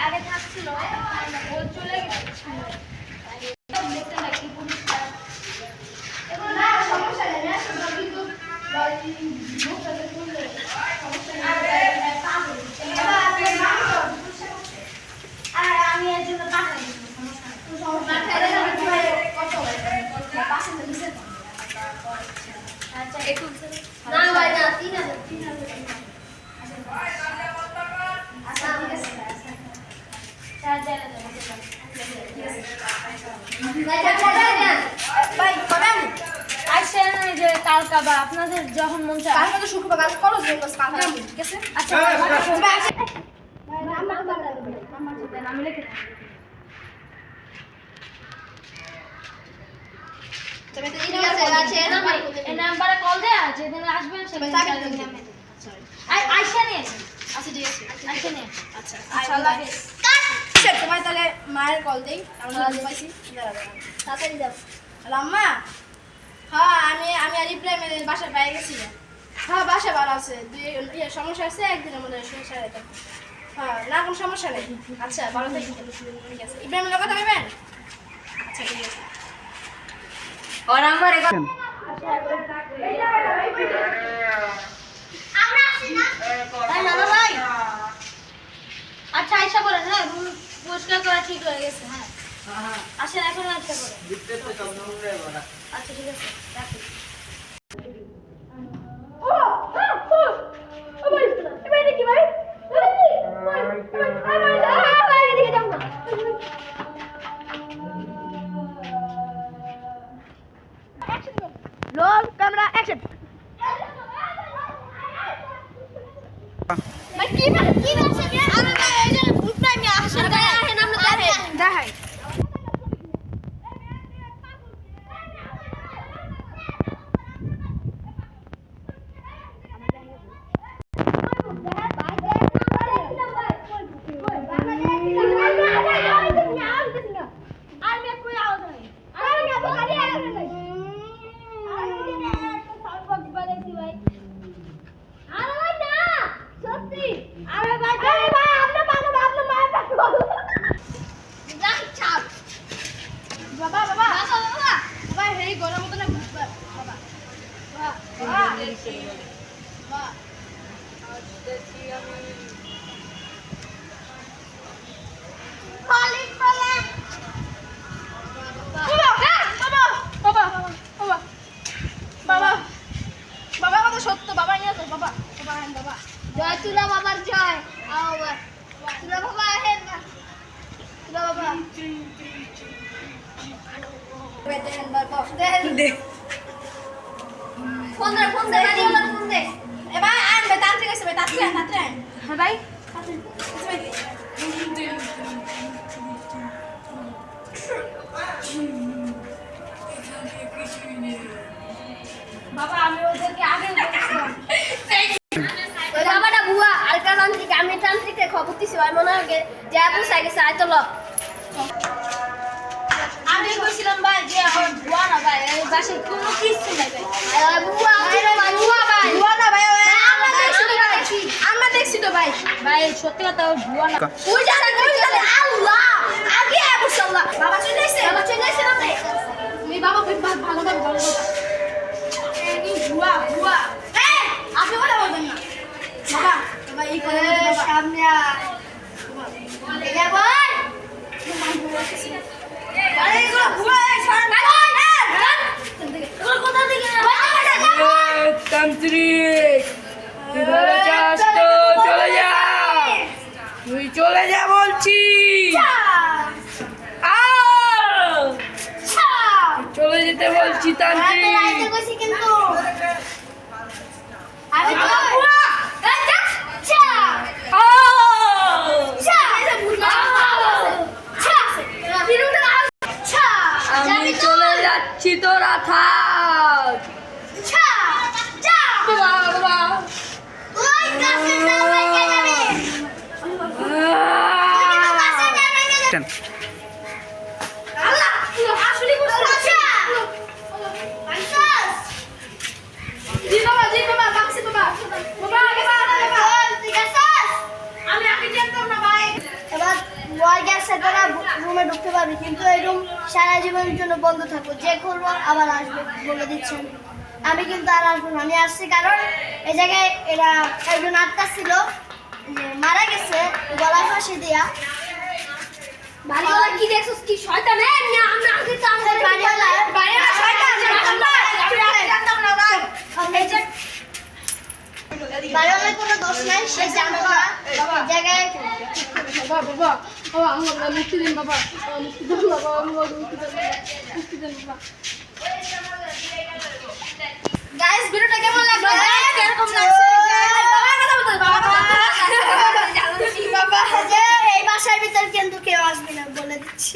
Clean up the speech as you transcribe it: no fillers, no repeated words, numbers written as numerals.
আগে থাকছিল চলে গেছে আমি এর জন্য না ভাই না 3000 কালকা বা আপনাদের যখন মন চায় কালকে তো শুক্রবার কাজ করো ঠিক আছে আচ্ছা আমি লিখে নাম্বারে কল দেয়া যেদিন আসবেন সেদিন আইসা নিয়ে আচ্ছা ঠিক আছে আইসা নিয়ে আচ্ছা আল্লাহ হাফেজ তোমায় তাহলে মায়ের কল দেই আমরা পাইছি তাড়াতাড়ি যাও আম্মা হ্যাঁ আমি আর ইব্রাহিমের বাসায় পেয়ে গেছি হ্যাঁ বাসা ভালো আছে সমস্যা আছে একদিনের মধ্যে সেরে দেবো হ্যাঁ না কোনো সমস্যা নেই আচ্ছা ভালো থাকি ঠিক আছে ইব্রাহিমের কথা বলবেন আচ্ছা ঠিক আছে और আমার আচ্ছা আইসা বলেন হ্যাঁ রুম পরিষ্কার করা ঠিক হয়ে গেছে হ্যাঁ আসেন এখন আইসা করেন আচ্ছা ঠিক আছে রাখি Roll camera action. Mas kita sebenarnya ada aja bukannya hasil kayak nama dah. সত্য বাবা নিয়ে তো বাবা বাবা হেন বাবা জয় তুলা বাবার জয় আও বাবা তুলা বাবা হেন তুলা বাবা বেদেন বাবা দে ফোন দে গাড়ি ওলা ফোন দে এ ভাই আন বে তাড়াতাড়ি গেছে ভাই তাড়াতাড়ি হ্যাঁ ভাই বাবা আমি ওদেরকে আগে বলেছিলাম ওই বাবাটা বুয়া আলকা তান্ত্রিক আমি তান্ত্রিকে খবর দিছি ভাই মনে হয় যে পুষাই গেছে আয় তো ল আমি কইছিলাম ভাই যে আমার বুয়া না ভাই এই বাসে কোনো কিছু নাই ভাই বুয়া ভাই বুয়া না ভাই আমরা দেখছি তো ভাই ভাই সত্যি কথা বুয়া না ওই জায়গা কইতালে আল্লাহ আগে আবুসাল্লাহ বাবা চলে এসে না তুমি বাবা ভালো বুয়া এই আপনি বলে বলবেন না বাবা এই করে সামনে এ ভাই আরে গো বুয়া সামনে কোথা থেকে তান্ত্রিক কিভাবে যাস তো চলে যা তুই চলে যা বলছি চলে যেতে বলছি তান্ত্রিক আমি চলে যাচ্ছি তোরা থাক সারা জীবনের জন্য বন্ধ থাকবো, যে করবো আবার আসবে বলে দিচ্ছেন। আমি কিন্তু আর আসবো না। আমি আসছি কারণ এই জায়গায় এরা একজন আত্মা ছিল, মারা গেছে গলায় ফাঁসি দিয়া। বাড়িওয়ালা কি দেখছস কি শয়তান? এ না আমরা আগে তো আমাদের বাড়িওয়ালা শয়তান বাড়িওয়ালার কোনো দোষ নাই, সে জানতো না এই জায়গায়। বাবা বাবা বাবা আমাকে মুক্তি দিন বাবা, মুক্তি দিন বাবা, আমাকে মুক্তি দিন বাবা। গাইস ভিডিওটা কেমন লাগলো? কিরকম লাগছে? বাবা যে এই বাসার ভিতর কিন্তু কেউ আসবে না বলে দিচ্ছি।